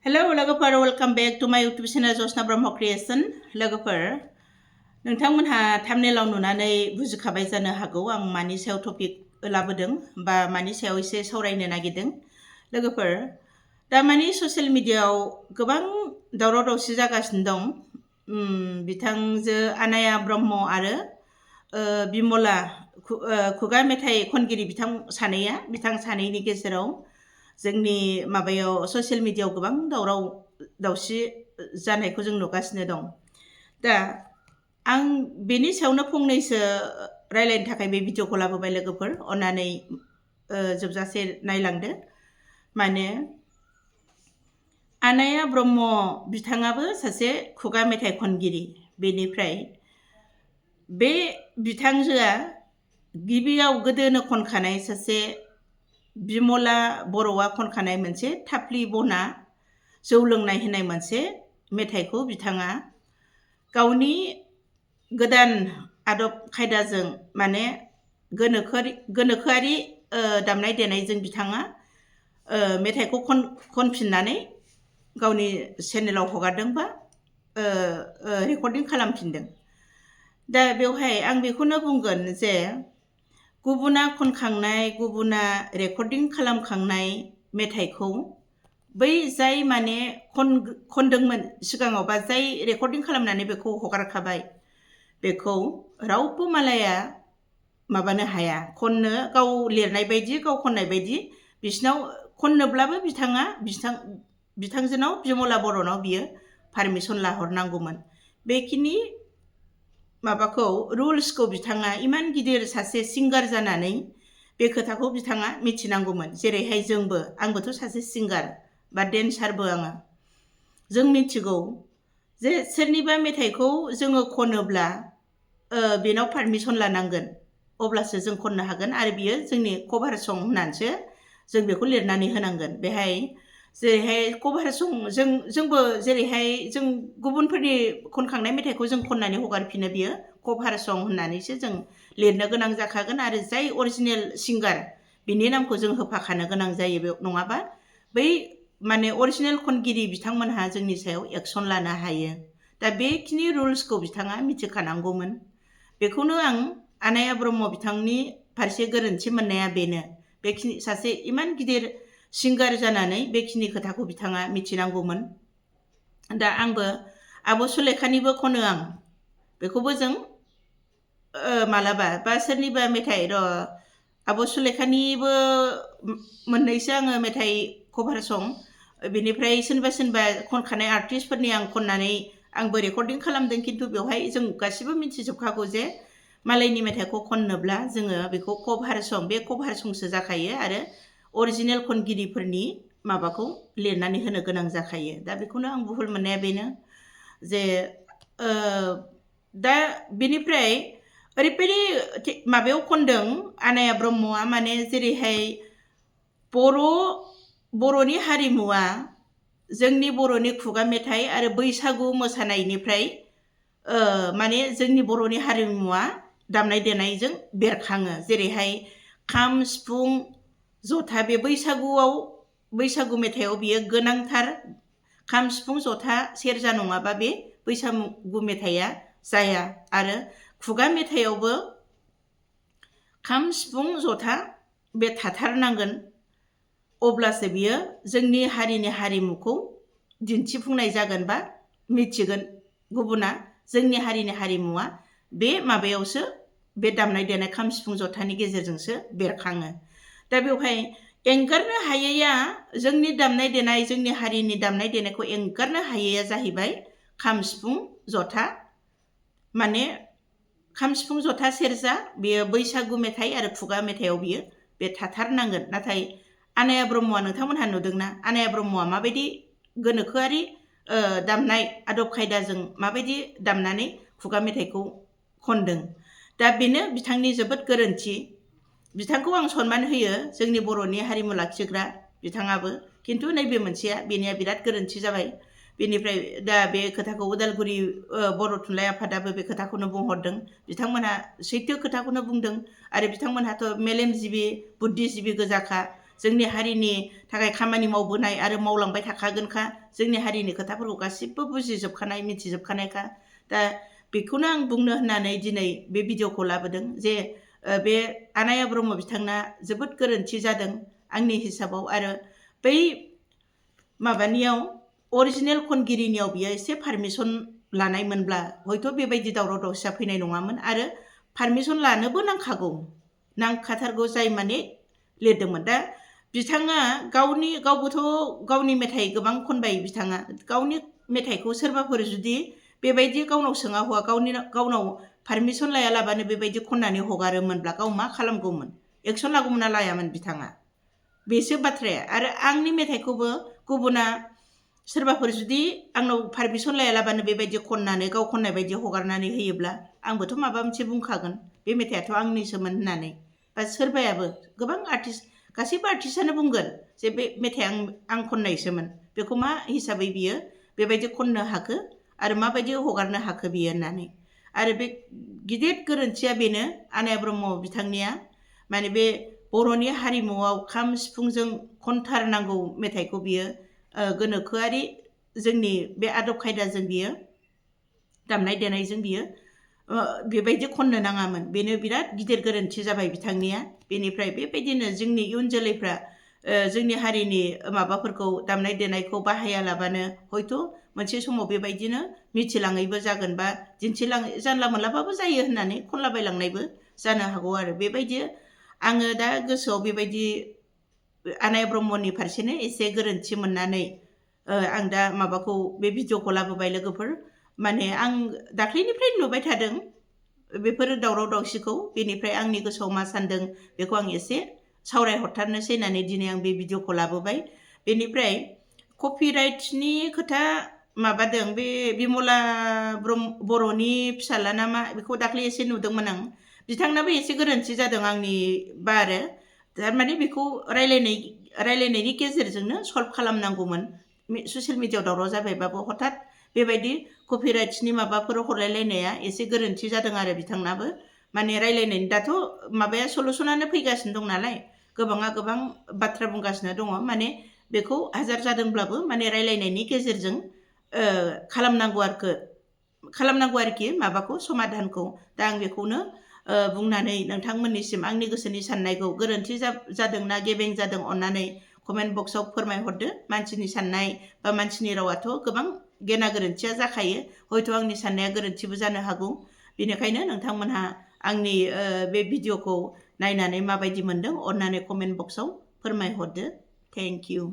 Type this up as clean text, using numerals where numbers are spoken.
hello लोगोफोर welcome back to माय YouTube channel जसना Brahma creation लोगोफोर नोंथांमोनहा थाम्बनेलाव नुनानै बुजिखाबाय जानो हागौ आं मानि सायाव टपिक लाबोदों बा मानि सायाव एसे सावरायनो नागिरदों लोगोफोर दा मानि ससियेल मिडियायाव गोबां दावराव दावसि जागासिनो दं बिथांजो आनाया ब्रह्म आरो बिमला खुगा मेथाइ खनगिरि बिथां सानैनि गेजेराव जोंनि माबायाव ससियेल मिडियायाव गोबां दावराव दावसि जानायखौ जों नुगासिनो दं दा आं बेनि सायावनो फंनैसो रायलायनो थाखाय बे भिडिअखौ लाबोबाय लोगोफोर अन्नानै जोबजासे नायलांदो माने आनाया ब्रह्म बिथाङाबो सासे खुगा मेथाइ खनगिरि बेनिफ्राय बे बिथांजोआ गिबियाव गोदोनो खनखानाय सासे बिमला बर'आ खनखानाय मोनसे थाफ्लि बना जौ लोंनाय होननाय मोनसे मेथाइखौ बिथाङा गावनि गोदान आदब खायदाजों माने गोनोखोआरि दामनाय देनायजों बिथाङा मेथाइखौ खनफिननानै गावनि चेनेलाव हगारदों बा रेकर्डिं खालामफिनदों दा बेवहाय आं बेखौनो बुंगोन जे गुबुना खनखांनाय गुबुना रेकर्डिं खालामखांनाय मेथाइखौ बै जाय माने खनदोंमोन सिगाङाव बा जाय रेकर्डिं खालामनानै बेखौ हगारखाबाय बेखौ रावबो मालाया माबानो हाया खननो गाव लिरनाय बायदि गाव खननाय बायदि बिसिनाव खननोब्लाबो बिथांजोनाव बिमला बर'नाव बियो पारमिसन लाहरनांगौमोन बेखिनि माबाखौ रुल्सखौ बिथाङा इमान गिदिर सासे सिंगार जानानै बे खोथाखौ बिथाङा मिथिनांगौमोन जेरैहाय आंबोथ' सासे सिंगार बा डेन्सारबो आङो जों मिथिगौ जे सोरनिबा मेथाइखौ जोङो खनोब्ला बेनाव पारमिसन लानांगोन अब्लासो जों खननो हागोन आरो बियो जोंनि कभार सं होननानैसो जों बेखौ लिरनानै होनांगोन बेहाय जेरैहाय कभार सं जोंबो जेरैहाय जों गुबुनफोरनि खनखांनाय मेथाइखौ जों खननानै हगारफिनो बियो कभार सं होननानैसो जों लिरनो गोनां जाखागोन आरो जाय अरिजिनेल सिंगार बिनि नामखौ जों होफाखानो गोनां जायो बे नङाबा बै माने अरिजिनेल खनगिरि बिथांमोनहा जोंनि सायाव एक्सन लानो हायो दा बेखिनि रुल्सखौ बिथाङा मिथिखानांगौमोन बेखौनो आं आनाया ब्रह्म बिथांनि फारसे गोरोन्थि मोननाया बेनो बेखिनि सासे इमान गिदिर सिंगार जानानै बेखिनि खोथाखौ बिथाङा मिथिनांगौमोन दा आंबो आब' सुलेखानिबो खनो आं बेखौबो जों मालाबा बा सोरनिबा मेथाइ आब' सुलेखानिबो मोननैसो आङो मेथाइ कभार सं बेनिफ्राय सोरबा खनखानाय आर्टिस्टफोरनि आं खननानै आंबो रेकर्डिं खालामदों खिन्थु बेवहाय जों गासिबो मिथिजोबखागौ जे मालायनि मेथाइखौ खननोब्ला जोङो बेखौ कभार संसो जाखायो आरो अरिजिनेल खनगिरिफोरनि माबाखौ लिरनानै होनो गोनां जाखायो दा बेखौनो आं भुल मोननाया बेनो जे दा बेनिफ्राय ओरैबायदि माबायाव खनदों आनाया ब्रह्मआ माने जेरैहाय बर'नि हारिमुवा जोंनि बर'नि खुगा मेथाइ आरो बैसागु मोसानायनिफ्राय माने जोंनि बर'नि हारिमुवा दामनाय देनायजों बेरखाङो जेरैहाय खाम सिफुं जथा बे बैसागु मेथाइयाव बियो गोनांथार खाम सिफुं जथा सेरजा नङाबा बे बैसागु मेथाइया जाया आरो खुगा मेथाइयावबो खाम सिफुं जथा बे थाथारनांगोन अब्लासो बियो जोंनि हारिनि हारिमुखौ दिन्थिफुंनाय जागोन बा मिथिगोन गुबुना जोंनि हारिनि हारिमुवा बे माबायावसो बे दामनाय देनाय खाम सिफुं जथानि गेजेरजोंसो बेरखाङो दा बेवहाय एंगारनो हायैया जोंनि दामनाय देनाय जोंनि हारिनि दामनाय देनायखौ एंगारनो हायैया जाहैबाय खाम सिफुं जथा माने खाम सिफुं जथा सेरजा बेयो बैसागु मेथाइ आरो खुगा मेथाइयाव बियो बे थाथारनांगोन नाथाय आनाया ब्रह्मआ नोंथांमोनहा नुदोंना आनाया ब्रह्मआ माबायदि गोनोखोआरि दामनाय आदब खायदाजों माबायदि दामनानै खुगा मेथाइखौ खनदों दा बेनो बिथांनि जोबोद गोरोन्थि बिथांखौ आं सनमान होयो जोंनि बर'नि हारिमु लाखिग्रा बिथाङाबो खिन्थु नैबे मोनसेया बेनिया बिराद गोरोन्थि जाबाय बेनिफ्राय दा बे खोथाखौ उदालगुरि बर' थुनलाइ आफादाबो बे खोथाखौनो बुंहरदों बिथांमोनहा सैथो खोथाखौनो बुंदों आरो बिथांमोनहाथ' मेलेमजिबि बुद्धिजिबि गोजाखा जोंनि हारिनि थाखाय खामानि मावबोनाय आरो मावलांबाय थाखागोनखा जोंनि हारिनि खोथाफोरखौ गासिबो बुजिजोबखानाय मिथिजोबखानायखा दा बेखौनो आं बुंनो होननानै दिनै बे भिडिअखौ लाबोदों जे बे आनाया ब्रह्म बिथांना जोबोद गोरोन्थि जादों आंनि हिसाबाव आरो बै माबानियाव अरिजिनेल खनगिरिनियाव बियो एसे पारमिसन लानायमोनब्ला हयथ' बेबायदि दावराव दावसिया फैनाय नङामोन आरो पारमिसन लानोबो नांखाथारगौ जाय माने लिरदोंमोन दा बिथाङा गावबोथ' गावनि मेथाइ गोबां खनबाय बिथाङा गावनि मेथाइखौ सोरबाफोर जुदि बेबायदि गावनाव सोङा हौवा गावनाव पारमिसन लायालाबानो बेबायदि खननानै हगारोमोनब्ला गाव मा खालामगौमोन एक्सन लागौमोन ना लायामोन बिथाङा बेसो बाथ्राया आरो आंनि मेथाइखौबो गुबुना सोरबाफोर जुदि आंनाव पारमिसन लायालाबानो बेबायदि खननानै गाव खननाय बायदि हगारनानै होयोब्ला आंबोथ' माबा मोनसे बुंखागोन बे मेथाइयाथ' आंनिसोमोन होननानै बा सोरबायाबो गोबां आर्टिस्ट गासैबो आर्टिस्टआनो बुंगोन जे बे मेथाइया आं खननायसोमोन बेखौ मा हिसाबै बियो बेबायदि खननो हाखो आरो माबायदि हगारनो हाखो बियो होननानै आरो बे गिदिर गोरोन्थिया बेनो आनाया ब्रह्म बिथांनिया माने बे बर'नि हारिमुआव खाम सिफुंजों खनथारनांगौ मेथाइखौ बियो गोनोखोआरि जोंनि बे आदब खायदाजों बियो दामनाय देनायजों बियो बेबायदि खननो नाङामोन बेनो बिराद गिदिर गोरोन्थि जाबाय बिथांनिया बेनिफ्राय बेबायदिनो जोंनि इयुन जोलैफ्रा जोंनि हारिनि माबाफोरखौ दामनाय देनायखौ बाहायालाबानो हयथ' मोनसे समाव बेबायदिनो मिथिलाङैबो जागोन बा जानला मोनलाबाबो जायो होननानै खनलाबायलांनायबो जानो हागौ आरो बेबायदि आङो दा गोसोआव बेबायदि आनाया ब्रह्मनि फारसेनो एसे गोरोन्थि मोननानै आं दा माबाखौ बे भिडिअखौ लाबोबाय लोगोफोर माने आं दाख्लैनिफ्राय नुबाय थादों बेफोर दावराव दावसिखौ बेनिफ्राय आंनि गोसोआव मा सानदों बेखौ आं एसे सावरायहरथारनोसै होननानै दिनै आं बे भिडिअखौ लाबोबाय बेनिफ्राय कपिराइटनि खोथा माबादों बे बिमला बर'नि फिसाला ना मा बेखौ दाख्लै एसे नुदोंमोन आं बिथांनाबो एसे गोरोन्थि जादों आंनि बा आरो थारमाने बेखौ रायलायनायनि गेजेरजोंनो सल्भ खालामनांगौमोन ससियेल मिडियायाव दावराव जाबायबाबो हठात बेबायदि कपिराइटनि माबाफोर हरलायलायनाया एसे गोरोन्थि जादों आरो बिथांनाबो माने रायलायनायनि दाथ' माबाया सलुसनानो फैगासिनो दं नालाय गोबाङा गोबां बाथ्रा बुंगासिनो दङ माने बेखौ हाजार जादोंब्लाबो माने रायलायनायनि गेजेरजों खालामनांगौ आरोखि माबाखौ समाधानखौ दा आं बेखौनो बुंनानै नोंथांमोननिसिम आंनि गोसोनि साननायखौ गोरोन्थि जादोंना गेबें जादों अन्नानै कमेन्ट बक्सआव फोरमायहरदो मानसिनि साननाय बा मानसिनि रावाथ' गोबां गेना गोरोन्थिया जाखायो हयथ' आंनि साननाया गोरोन्थिबो जानो हागौ बेनिखायनो नोंथांमोनहा आंनि बे भिडिअखौ नायनानै माबायदि मोनदों अन्नानै कमेन्ट बक्सआव फोरमायहरदो थेंक इउ